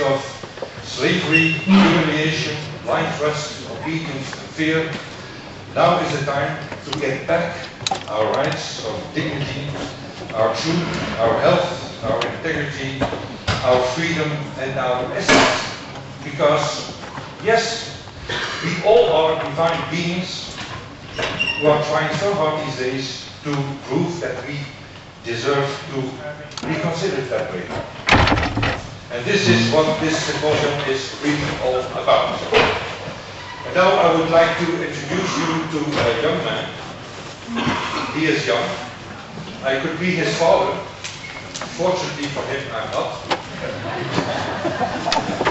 of slavery, humiliation, blind trust, obedience, and fear. Now is the time to get back our rights of dignity, our truth, our health, our integrity, our freedom, and our essence. Because, yes, we all are divine beings who are trying so hard these days to prove that we deserve to be considered that way. And this is what this symposium is really all about. And now I would like to introduce you to a young man. He is young. I could be his father. Fortunately for him, I'm not.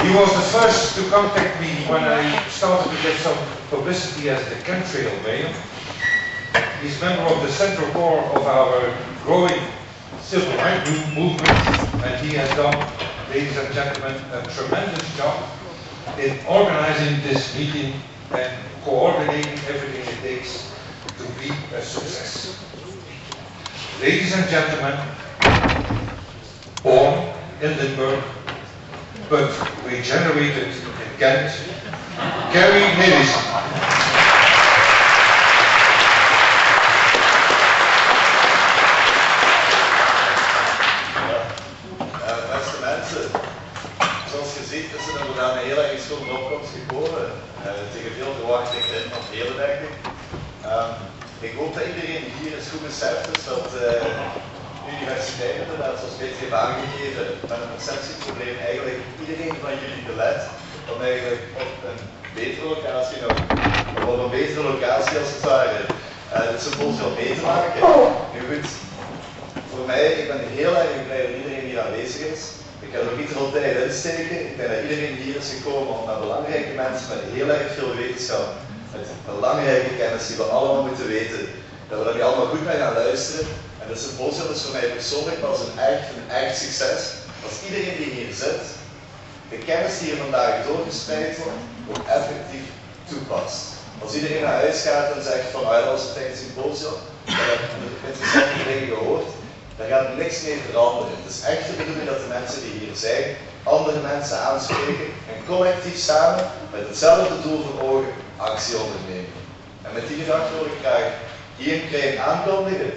He was the first to contact me when I started to get some publicity as the chemtrail male. He's a member of the central core of our growing civil rights movement, and he has done, ladies and gentlemen, a tremendous job in organizing this meeting and coordinating everything it takes to be a success. Ladies and gentlemen, born in Limburg, but regenerated in Ghent, Gary Nelissen. Een heel erg schone opkomst gekomen. Tegen veel verwachtingen in nog heel denk ik. Ik hoop dat iedereen hier eens goed beseft is dat de universiteit inderdaad, zoals Peter heeft aangegeven, met een perceptieprobleem eigenlijk iedereen van jullie belet om eigenlijk op een betere locatie, op een betere locatie als het ware, het symposium mee te maken. Nu goed, voor mij, ik ben heel erg blij dat iedereen hier aanwezig is. Ik ga er ook niet veel tijd insteken. Ik denk dat iedereen hier is gekomen om met belangrijke mensen met heel erg veel wetenschap, met belangrijke kennis die we allemaal moeten weten, dat we daar nu allemaal goed naar gaan luisteren. En het symposium is voor mij persoonlijk pas een echt succes als iedereen die hier zit, de kennis die hier vandaag doorgespreid wordt, ook effectief toepast. Als iedereen naar huis gaat en zegt van dat was een fijn symposium, ik heb interessante dingen gehoord, daar gaat niks mee veranderen. Het is echt de bedoeling dat de mensen die hier zijn, andere mensen aanspreken en collectief samen met hetzelfde doel voor ogen actie ondernemen. En met die gedachte wil ik graag Ian Crane aankondigen.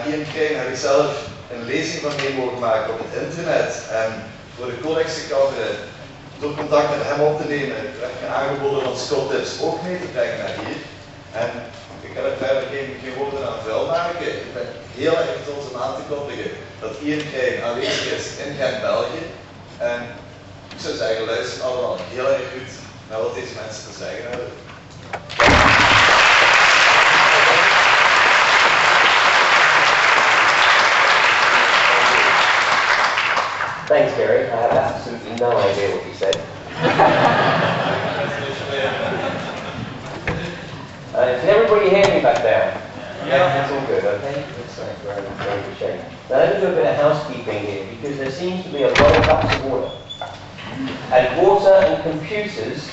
Ian Crane heb ik zelf een lezing van mee mogen maken op het internet. En voor de Codex Alimentarius, door contact met hem op te nemen, werd me aangeboden om Scott tips ook mee te brengen naar hier. En ik ga er verder geen woorden aan vuil maken. Ik ben heel erg trots om aan te kondigen dat Ian Crane aanwezig is in Gent, België. En ik zou zeggen, luister allemaal heel erg goed naar wat deze mensen te zeggen hebben. Thanks, Gary. I have absolutely no idea what you said. Can everybody hear me back there? Yeah, it's all good, okay? It's very good shape. Now let me do a bit of housekeeping here, because there seems to be a lot of cups of water. And water and computers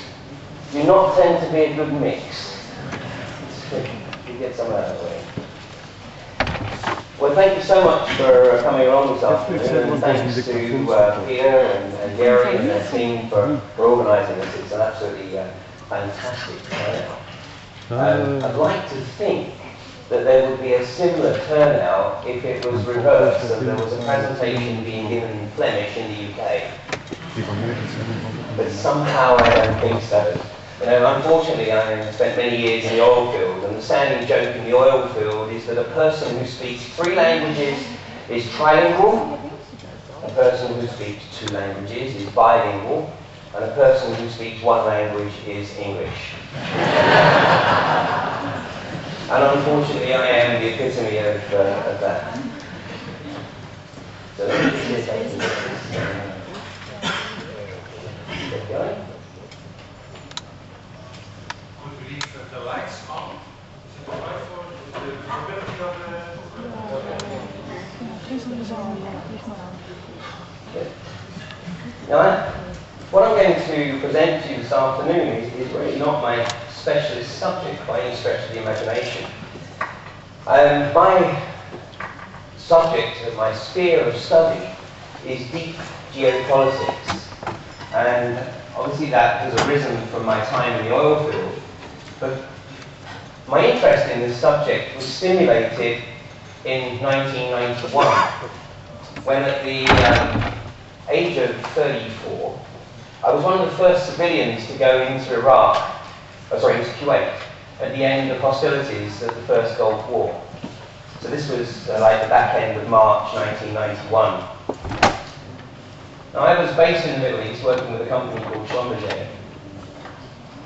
do not tend to be a good mix. You get some out of the way. Well, thank you so much for coming along this afternoon, and thanks to Peter and Gary and their team for organising this. It's an absolutely fantastic turnout. I'd like to think that there would be a similar turnout if it was reversed and there was a presentation being given in Flemish in the UK. But somehow I don't think so. You know, unfortunately, I spent many years in the oil field, and the standing joke in the oil field is that a person who speaks 3 languages is trilingual, a person who speaks 2 languages is bilingual, and a person who speaks 1 language is English. And unfortunately, I am the epitome of that. So let me just get going. The lights on. Is it right for the visibility of the... Now, what I'm going to present to you this afternoon is really not my specialist subject by any stretch of the imagination. My subject, my sphere of study, is deep geopolitics. And obviously that has arisen from my time in the oil field. But my interest in this subject was stimulated in 1991, when at the age of 34, I was one of the first civilians to go into into Kuwait, at the end of hostilities of the First Gulf War. So this was like the back end of March 1991. Now I was based in the Middle East working with a company called Jolanda De Groot.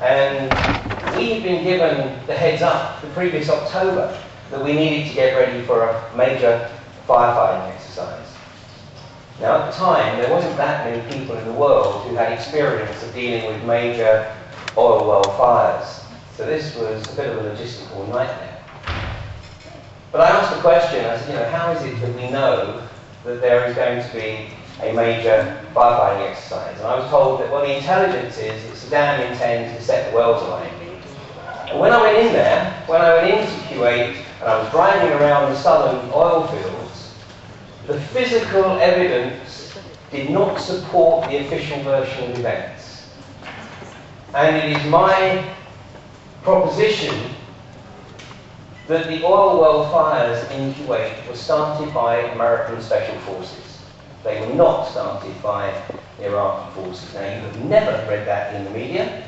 And we had been given the heads up the previous October that we needed to get ready for a major firefighting exercise. Now at the time, there wasn't that many people in the world who had experience of dealing with major oil well fires. So this was a bit of a logistical nightmare. But I asked the question, I said, how is it that we know that there is going to be a major firefighting exercise? And I was told that, well, the intelligence is that Saddam intends to set the wells alight. And when I went in there, when I went into Kuwait, and I was driving around the southern oil fields, the physical evidence did not support the official version of events. And it is my proposition that the oil well fires in Kuwait were started by American Special Forces. They were not started by the Iraqi forces. Now, you have never read that in the media.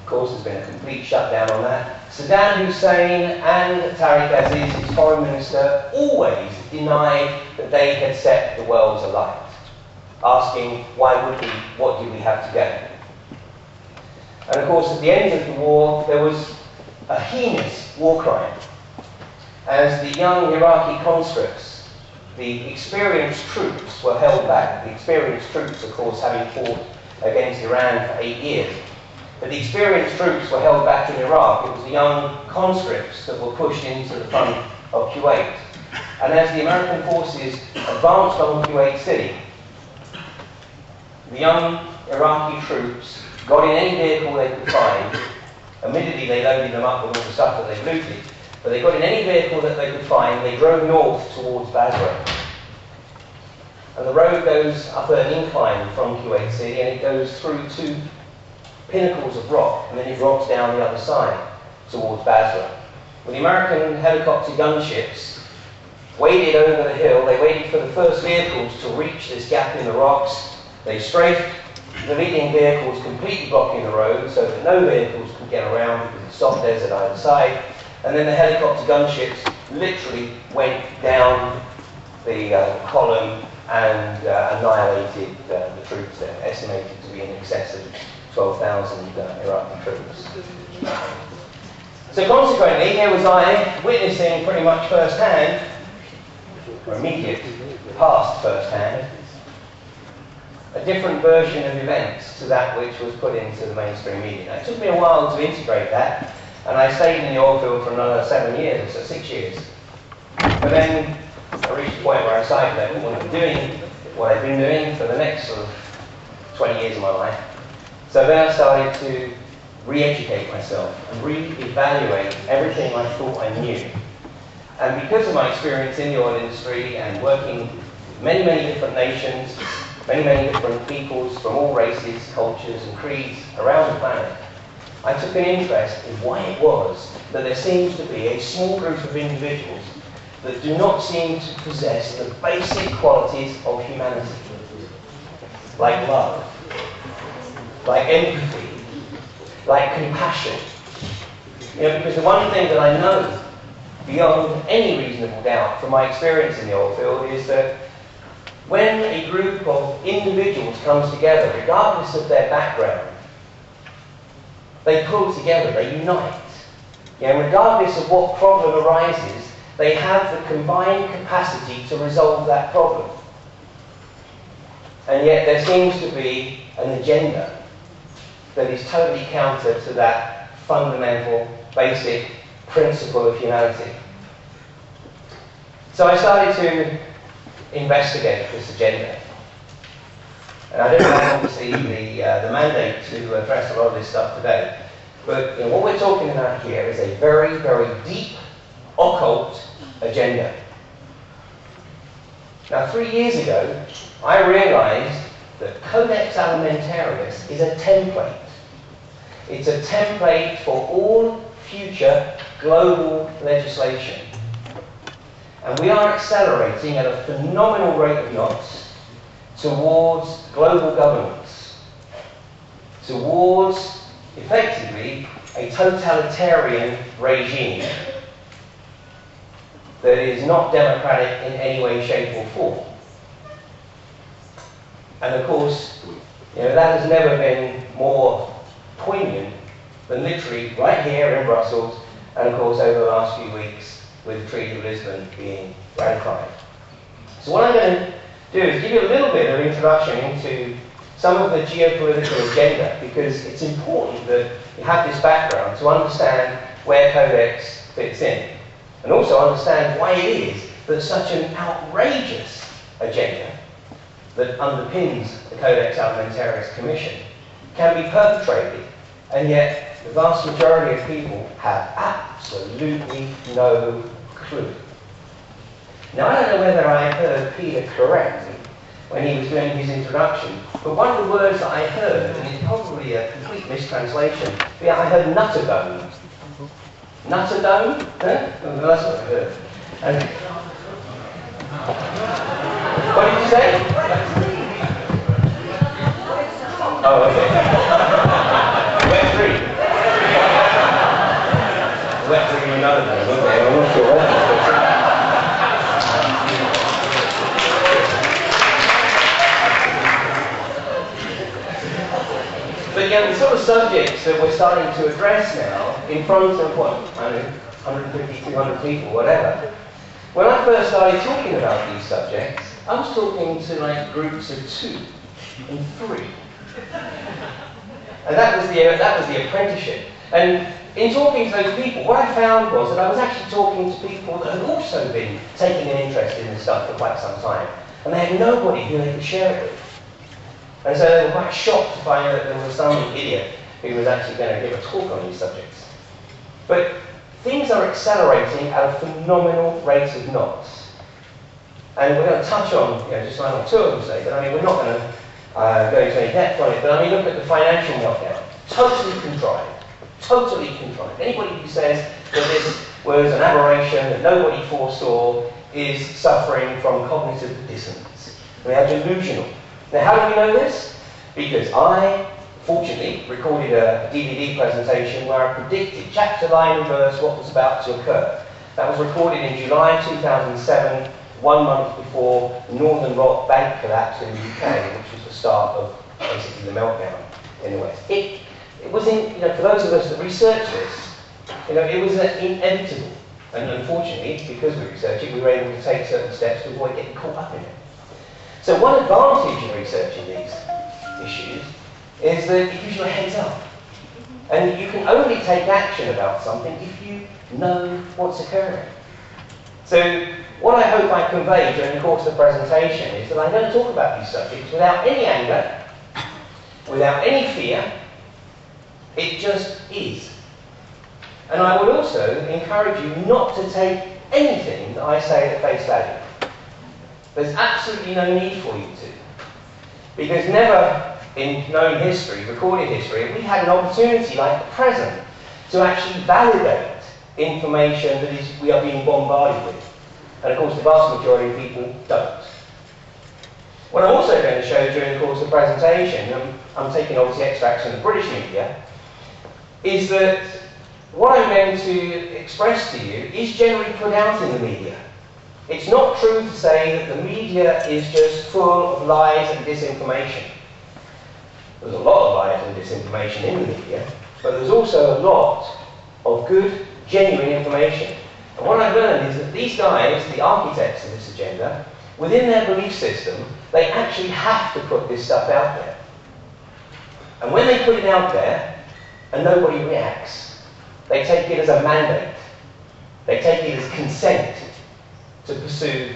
Of course, there's been a complete shutdown on that. Saddam Hussein and Tariq Aziz, his foreign minister, always denied that they had set the wells alight, asking, why would we, what do we have to gain? And of course, at the end of the war, there was a heinous war crime, as the young Iraqi conscripts, the experienced troops, were held back. The experienced troops, of course, having fought against Iran for 8 years. But the experienced troops were held back in Iraq. It was the young conscripts that were pushed into the front of Kuwait. And as the American forces advanced on Kuwait City, the young Iraqi troops got in any vehicle they could find. Immediately they loaded them up with all the stuff that they looted. But they got in any vehicle that they could find, they drove north towards Basra. And the road goes up an incline from Kuwait City, and it goes through 2 pinnacles of rock, and then it drops down the other side towards Basra. Well, the American helicopter gunships waded over the hill. They waited for the first vehicles to reach this gap in the rocks. They strafed the leading vehicles, completely blocking the road so that no vehicles could get around because it's soft desert either side. And then the helicopter gunships literally went down the column and annihilated the troops there, estimated to be in excess of 12,000 Iraqi troops. So consequently, here was I witnessing pretty much firsthand, or immediate past firsthand, a different version of events to that which was put into the mainstream media. Now, it took me a while to integrate that, and I stayed in the oil field for another 7 years, so 6 years. But then I reached a point where I decided that I didn't want to be doing what I've been doing for the next sort of 20 years of my life. So then I started to re-educate myself and re-evaluate everything I thought I knew. And because of my experience in the oil industry and working with many, many different nations, many, many different peoples from all races, cultures and creeds around the planet, I took an interest in why it was that there seems to be a small group of individuals that do not seem to possess the basic qualities of humanity, like love, like empathy, like compassion. Because the one thing that I know beyond any reasonable doubt from my experience in the oil field is that when a group of individuals comes together, regardless of their background, they pull together, they unite. Regardless of what problem arises, they have the combined capacity to resolve that problem. And yet there seems to be an agenda that is totally counter to that fundamental, basic principle of humanity. So I started to investigate this agenda. And I don't have obviously the mandate to address a lot of this stuff today. But what we're talking about here is a very, very deep, occult agenda. Now, 3 years ago, I realized that Codex Alimentarius is a template. It's a template for all future global legislation. And we are accelerating at a phenomenal rate of knots towards global governance, towards, effectively, a totalitarian regime that is not democratic in any way, shape or form. And of course, that has never been more poignant than literally right here in Brussels, and of course over the last few weeks with the Treaty of Lisbon being ratified. So what I'm going to do is give you a little bit of introduction into some of the geopolitical agenda, because it's important that you have this background to understand where Codex fits in, and also understand why it is that such an outrageous agenda that underpins the Codex Alimentarius Commission can be perpetrated, and yet the vast majority of people have absolutely no clue. Now, I don't know whether I heard Peter correctly when he was doing his introduction, but one of the words that I heard, and it's probably a complete mistranslation, but I heard nutterdome. Nutterdome? Huh? Well, that's what I heard. And what did you say? Oh, okay. Wet dream. Wet dream and nutterdome. Okay, I'm not sure what that is. But the sort of subjects that we're starting to address now, in front of what, I don't know, 150, 200 people, whatever. When I first started talking about these subjects, I was talking to like groups of 2 and 3. And that was the apprenticeship. And in talking to those people, what I found was that I was actually talking to people that had also been taking an interest in this stuff for quite some time. And they had nobody who they could share it with. And so they were quite shocked to find that there was some idiot who was actually going to give a talk on these subjects. But things are accelerating at a phenomenal rate of knots. And we're going to touch on, just one or two of them today, but I mean, we're not going to go into any depth on it, but I mean, look at the financial meltdown. Totally contrived. Totally contrived. Anybody who says that this was an aberration that nobody foresaw is suffering from cognitive dissonance. They are delusional. Now, how do we know this? Because I, fortunately, recorded a DVD presentation where I predicted chapter, line and verse what was about to occur. That was recorded in July 2007, 1 month before the Northern Rock bank collapse in the UK, which was the start of basically the meltdown in the West. It was, for those of us that research this, it was inevitable. And unfortunately, because we researched it, we were able to take certain steps to avoid getting caught up in it. So one advantage in researching these issues is that it gives you a heads up. And you can only take action about something if you know what's occurring. So what I hope I convey during the course of the presentation is that I'm going to talk about these subjects without any anger, without any fear. It just is. And I would also encourage you not to take anything that I say at face value. There's absolutely no need for you to. Because never in known history, recorded history, have we had an opportunity like the present to actually validate information that we are being bombarded with. And of course the vast majority of people don't. What I'm also going to show during the course of the presentation, and I'm taking obviously extracts from the British media, is that what I'm going to express to you is generally put out in the media. It's not true to say that the media is just full of lies and disinformation. There's a lot of lies and disinformation in the media, but there's also a lot of good, genuine information. And what I've learned is that these guys, the architects of this agenda, within their belief system, they actually have to put this stuff out there. And when they put it out there, and nobody reacts, they take it as a mandate. They take it as consent to pursue